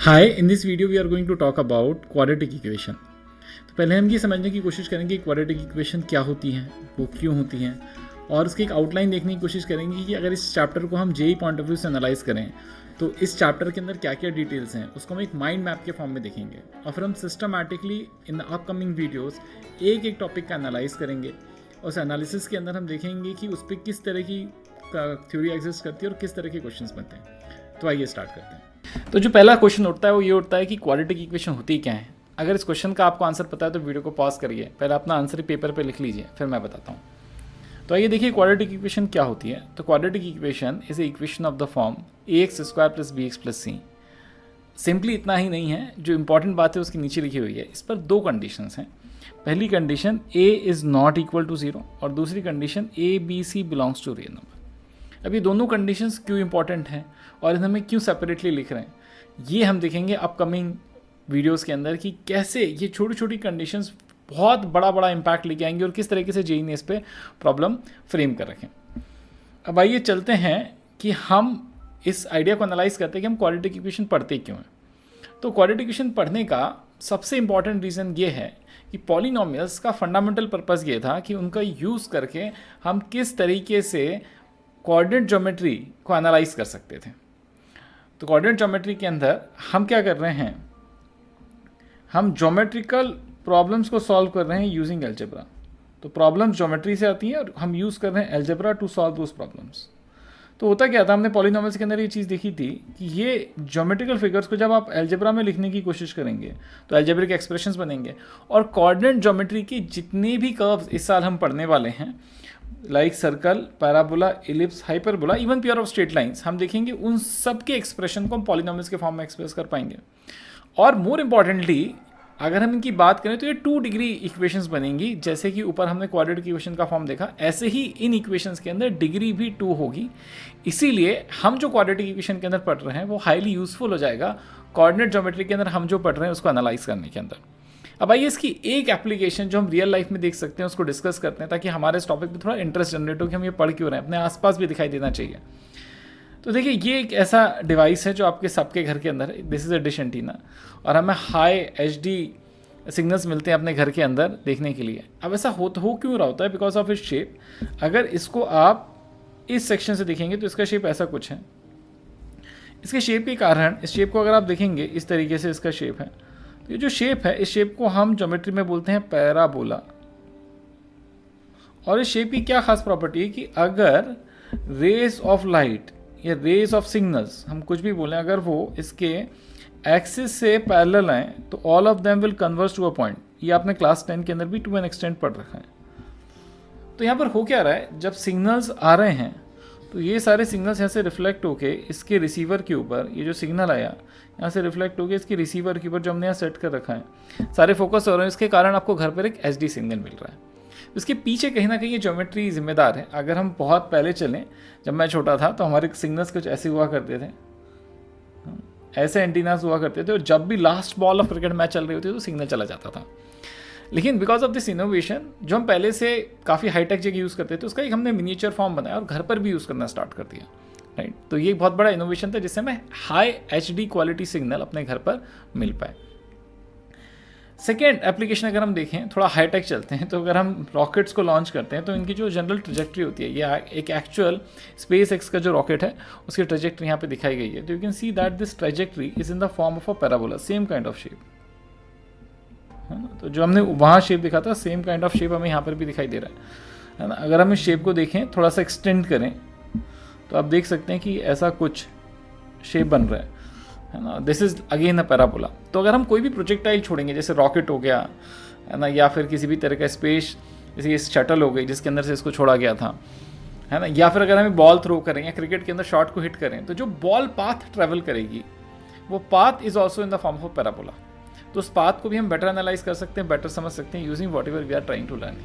Hi, in this video we are going to talk about quadratic equation. तो पहले हम ये समझने की कोशिश करेंगे कि क्वाड्रेटिक इक्वेशन क्या होती हैं, वो क्यों होती हैं, और उसकी एक आउटलाइन देखने की कोशिश करेंगे कि अगर इस चैप्टर को हम जेई पॉइंट ऑफ व्यू से एनालाइज करें तो इस चैप्टर के अंदर क्या क्या डिटेल्स हैं उसको हम एक माइंड मैप के फॉर्म में देखेंगे और फिर हम systematically in the upcoming videos एक एक टॉपिक का एनालाइज करेंगे। उस एनालिसिस के अंदर हम देखेंगे कि उस पर किस तरह की थ्योरी एग्जिस्ट करती है और किस तरह के क्वेश्चंस बनते हैं। तो आइए स्टार्ट करते हैं। तो जो पहला क्वेश्चन उठता है वो ये उठता है कि क्वाड्रेटिक इक्वेशन होती क्या है। अगर इस क्वेश्चन का आपको आंसर पता है तो वीडियो को पॉज करिए, पहले अपना आंसर ही पेपर पे लिख लीजिए, फिर मैं बताता हूँ। तो आइए देखिए क्वाड्रेटिक इक्वेशन क्या होती है। तो quadratic equation is a equation of the form ax² + bx + c। Simply इतना ही नहीं है, जो इंपॉर्टेंट बात है उसकी नीचे लिखी हुई है। इस पर दो कंडीशंस हैं। पहली condition a is not equal to 0 और दूसरी condition a b c belongs to real number. अब ये दोनों कंडीशंस क्यों इंपॉर्टेंट हैं और इन्हें हमें क्यों सेपरेटली लिख रहे हैं, ये हम देखेंगे अपकमिंग वीडियोस के अंदर कि कैसे ये छोटी छोटी कंडीशंस बहुत बड़ा बड़ा इम्पैक्ट लेके आएंगे और किस तरीके से जेई ने इस पर प्रॉब्लम फ्रेम कर रखें। अब आइए चलते हैं कि हम इस आइडिया को एनालाइज करते हैं कि हम क्वाड्रेटिक इक्वेशन पढ़ते क्यों हैं। तो क्वाड्रेटिक इक्वेशन पढ़ने का सबसे इंपॉर्टेंट रीज़न ये है कि पॉलिनोमियल्स का फंडामेंटल पर्पस ये था कि उनका यूज़ करके हम किस तरीके से कोऑर्डिनेट ज्योमेट्री को एनालाइज कर सकते थे। तो कोऑर्डिनेट ज्योमेट्री के अंदर हम क्या कर रहे हैं, हम ज्योमेट्रिकल प्रॉब्लम्स को सॉल्व कर रहे हैं यूजिंग एल्जेब्रा। तो प्रॉब्लम्स ज्योमेट्री से आती हैं और हम यूज़ कर रहे हैं algebra to solve those problems. तो होता क्या था, हमने पॉलिनोमियल्स के अंदर ये चीज़ देखी थी कि ये ज्योमेट्रिकल फिगर्स को जब आप एल्जेब्रा में लिखने की कोशिश करेंगे तो एल्जेब्रिक एक्सप्रेशंस बनेंगे। और कोऑर्डिनेट ज्योमेट्री के जितने भी कर्व्स इस साल हम पढ़ने वाले हैं, like circle, parabola, ellipse, hyperbola, even pair of straight lines, हम देखेंगे उन सब के एक्सप्रेशन को हम पॉलिनोमियल्स के फॉर्म में एक्सप्रेस कर पाएंगे। और मोर इम्पॉर्टेंटली अगर हम इनकी बात करें तो ये 2 डिग्री इक्वेशंस बनेंगी। जैसे कि ऊपर हमने क्वाड्रेटिक इक्वेशन का फॉर्म देखा, ऐसे ही इन इक्वेशंस के अंदर डिग्री भी 2 होगी। इसीलिए हम जो क्वाड्रेटिक इक्वेशन के अंदर पढ़ रहे हैं वो हाईली यूजफुल हो जाएगा कोऑर्डिनेट ज्योमेट्री के अंदर हम जो पढ़ रहे हैं उसको एनालाइज करने के अंदर। अब आइए इसकी एक एप्लीकेशन जो हम रियल लाइफ में देख सकते हैं उसको डिस्कस करते हैं, ताकि हमारे इस टॉपिक पे थोड़ा इंटरेस्ट जनरेट हो कि हम ये पढ़ क्यों रहे हैं, अपने आसपास भी दिखाई देना चाहिए। तो देखिए ये एक ऐसा डिवाइस है जो आपके सबके घर के अंदर है। This is a dish antenna और हमें हाई HD सिग्नल्स मिलते हैं अपने घर के अंदर देखने के लिए। अब ऐसा हो क्यों रहा होता है, बिकॉज ऑफ इट्स शेप। अगर इसको आप इस सेक्शन से देखेंगे तो इसका शेप ऐसा कुछ है। इसके शेप के कारण, इस शेप को अगर आप देखेंगे इस तरीके से इसका शेप है, तो ये जो शेप है इस शेप को हम ज्योमेट्री में बोलते हैं पैराबोला। और इस शेप की क्या खास प्रॉपर्टी है कि अगर रेज ऑफ लाइट या रेज ऑफ सिग्नल्स, हम कुछ भी बोलें, अगर वो इसके एक्सिस से पैरेलल आए तो all of them will converge to a point. ये आपने क्लास 10 के अंदर भी टू एन एक्सटेंट पढ़ रखा है। तो यहाँ पर हो क्या रहा है, जब सिग्नल्स आ रहे हैं तो ये सारे सिग्नल्स यहाँ से रिफ्लेक्ट होके इसके रिसीवर के ऊपर, ये जो सिग्नल आया यहाँ से रिफ्लेक्ट होके इसके रिसीवर के ऊपर जो हमने यहाँ सेट कर रखा है, सारे फोकस हो रहे हैं। इसके कारण आपको घर पर एक HD सिग्नल मिल रहा है। इसके पीछे कहीं ना कहीं ये ज्योमेट्री जिम्मेदार है। अगर हम बहुत पहले चलें, जब मैं छोटा था तो हमारे सिग्नल्स कुछ ऐसे हुआ करते थे, ऐसे एंटीनास हुआ करते थे, और जब भी last ball of cricket match चल रही होती तो सिग्नल चला जाता था। लेकिन बिकॉज ऑफ दिस इनोवेशन जो हम पहले से काफ़ी हाईटेक जगह यूज़ करते थे, उसका एक हमने मिनिएचर फॉर्म बनाया और घर पर भी यूज़ करना स्टार्ट कर दिया, राइट। तो ये बहुत बड़ा इनोवेशन था जिससे हमें हाई HD क्वालिटी सिग्नल अपने घर पर मिल पाए। सेकेंड एप्लीकेशन अगर हम देखें, थोड़ा हाईटेक चलते हैं, तो अगर हम रॉकेट्स को लॉन्च करते हैं तो इनकी जो जनरल ट्रेजेक्ट्री होती है, या एक एक्चुअल SpaceX का जो रॉकेट है उसकी ट्रेजेक्ट्री यहाँ पे दिखाई गई है। तो you can see that this trajectory is in the form of a parabola, same kind of shape, है ना। तो जो हमने वहाँ शेप दिखा था, सेम काइंड ऑफ शेप हमें यहाँ पर भी दिखाई दे रहा है ना। अगर हम इस शेप को देखें, थोड़ा सा एक्सटेंड करें, तो आप देख सकते हैं कि ऐसा कुछ शेप बन रहा है ना। This is again a parabola. तो अगर हम कोई भी प्रोजेक्टाइल छोड़ेंगे, जैसे रॉकेट हो गया, है ना, या फिर किसी भी तरह का स्पेस, जैसे ये शटल हो गई जिसके अंदर से इसको छोड़ा गया था, है ना, या फिर अगर हमें बॉल थ्रो करें या क्रिकेट के अंदर शॉट को हिट करें, तो जो बॉल पाथ ट्रेवल करेगी वो path is also in the form of parabola. तो उस पाथ को भी हम बेटर एनालाइज कर सकते हैं, बेटर समझ सकते हैं using whatever we are trying to learn.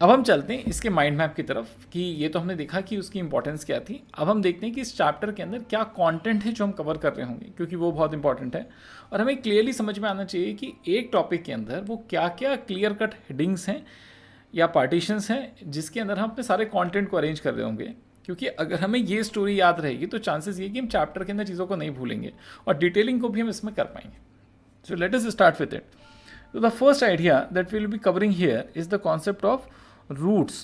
अब हम चलते हैं इसके माइंड मैप की तरफ कि ये तो हमने देखा कि उसकी इंपॉर्टेंस क्या थी। अब हम देखते हैं कि इस चैप्टर के अंदर क्या कंटेंट है जो हम कवर कर रहे होंगे, क्योंकि वो बहुत इंपॉर्टेंट है और हमें क्लियरली समझ में आना चाहिए कि एक टॉपिक के अंदर वो क्या क्या क्लियर कट हेडिंग्स हैं या पार्टीशंस हैं जिसके अंदर हम अपने सारे कंटेंट को अरेंज कर रहे होंगे क्योंकि अगर हमें ये स्टोरी याद रहेगी तो चांसेस ये कि हम चैप्टर के अंदर चीज़ों को नहीं भूलेंगे और डिटेलिंग को भी हम इसमें कर पाएंगे. So let us start with it. So the first idea that we will be covering here is the concept of roots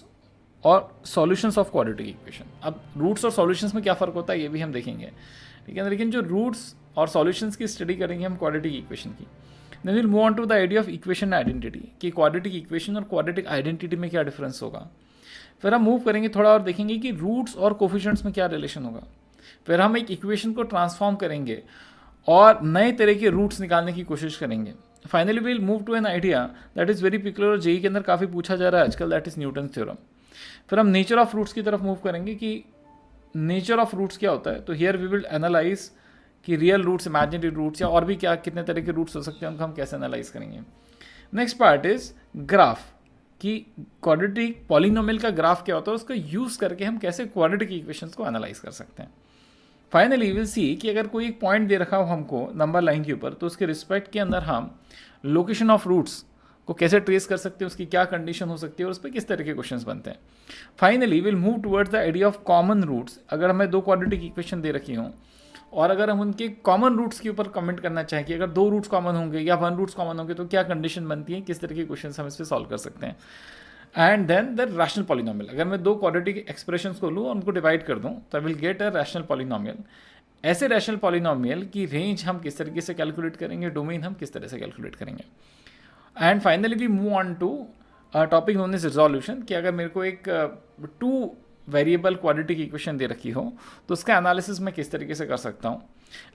और solutions of quadratic equation. अब roots और solutions में क्या फ़र्क होता है ये भी हम देखेंगे, ठीक है. लेकिन जो roots और solutions की स्टडी करेंगे हम quadratic equation की. Then we'll move on to the idea of equation identity कि quadratic equation और quadratic identity में क्या डिफरेंस होगा. फिर हम मूव करेंगे थोड़ा और देखेंगे कि रूट्स और कोफिशिएंट्स में क्या रिलेशन होगा. फिर हम एक इक्वेशन को ट्रांसफॉर्म करेंगे और नए तरह के रूट्स निकालने की कोशिश करेंगे. Finally we'll move to an idea that is very peculiar, JEE के अंदर काफ़ी पूछा जा रहा है आजकल, दैट इज़ न्यूटन थ्योरम. फिर हम नेचर ऑफ रूट्स की तरफ मूव करेंगे कि नेचर ऑफ रूट्स क्या होता है. तो हियर वी विल एनालाइज कि रियल रूट्स, इमेजिनरी रूट्स या और भी क्या कितने तरह के रूट्स हो सकते हैं उनको हम कैसे एनालाइज करेंगे. नेक्स्ट पार्ट इज ग्राफ कि क्वाड्रेटिक पॉलिनोमियल का ग्राफ क्या होता है, उसका यूज़ करके हम कैसे क्वाड्रेटिक इक्वेशंस को एनालाइज कर सकते हैं. फाइनली विल सी कि अगर कोई एक पॉइंट दे रखा हो हमको नंबर लाइन के ऊपर तो उसके रिस्पेक्ट के अंदर हम लोकेशन ऑफ रूट्स को कैसे ट्रेस कर सकते हैं, उसकी क्या कंडीशन हो सकती है और उस पर किस तरह के क्वेश्चंस बनते हैं. Finally we'll move towards the idea of common roots. अगर हमें दो क्वाड्रेटिक इक्वेशन दे रखी हों और अगर हम उनके कॉमन रूट्स के ऊपर कमेंट करना चाहें कि अगर दो रूट्स कॉमन होंगे या वन रूट्स कॉमन होंगे तो क्या कंडीशन बनती है, किस तरह के क्वेश्चन हम इस पर सॉल्व कर सकते हैं. And then the rational polynomial. अगर मैं दो क्वाड्रेटिक एक्सप्रेशंस को लूँ और उनको डिवाइड कर दूँ तो I will get a rational polynomial. ऐसे रैशनल पॉलिनोमियल की रेंज हम किस तरीके से कैलकुलेट करेंगे, डोमेन हम किस तरह से कैलकुलेट करेंगे. And finally we move on to topic known is resolution कि अगर मेरे को एक टू वेरिएबल क्वाड्रेटिक इक्वेशन दे रखी हो तो उसका एनालिसिस मैं किस तरीके से कर सकता हूँ.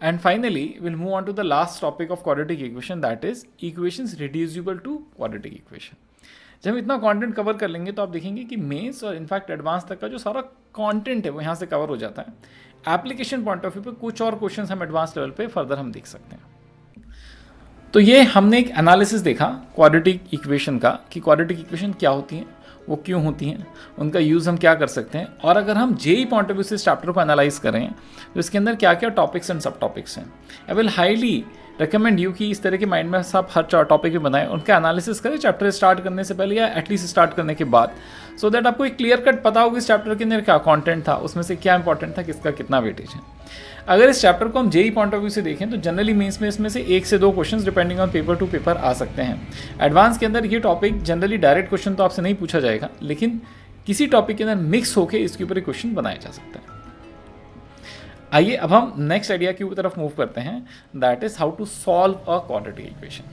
And finally we'll move on to the last topic of quadratic equation that is equations reducible to quadratic equation. जब हम इतना कंटेंट कवर कर लेंगे तो आप देखेंगे कि मेंस और इनफैक्ट एडवांस तक का जो सारा कंटेंट है वो यहाँ से कवर हो जाता है. एप्लीकेशन पॉइंट ऑफ व्यू पे कुछ और क्वेश्चंस हम एडवांस लेवल पे फर्दर हम देख सकते हैं. तो ये हमने एक एनालिसिस देखा क्वाड्रेटिक इक्वेशन का कि क्वाड्रेटिक इक्वेशन क्या होती हैं, वो क्यों होती हैं, उनका यूज़ हम क्या कर सकते हैं, और अगर हम जेई पॉइंट ऑफ व्यू से इस चैप्टर को एनालाइज करें तो इसके अंदर क्या क्या टॉपिक्स एंड सब टॉपिक्स हैं. I will highly recommend you कि इस तरह के माइंड में आप हर टॉपिक भी बनाएं, उनका एनालिसिस करें चैप्टर स्टार्ट करने से पहले या एटलीस्ट स्टार्ट करने के बाद, सो दैट आपको एक क्लियर कट पता होगा इस चैप्टर के अंदर क्या कंटेंट था, उसमें से क्या इंपॉर्टेंट था, किसका कितना वेटेज है. अगर इस चैप्टर को हम जेई पॉइंट ऑफ व्यू से देखें तो जनरली मेंस में इसमें से 1 से 2 questions depending on paper to paper आ सकते हैं. एडवांस के अंदर ये टॉपिक जनरली डायरेक्ट क्वेश्चन तो आपसे नहीं पूछा जाएगा, लेकिन किसी टॉपिक के अंदर मिक्स होकर इसके ऊपर एक क्वेश्चन बनाया जा सकता है. आइए अब हम नेक्स्ट आइडिया की तरफ मूव करते हैं, that is how to solve a quadratic equation.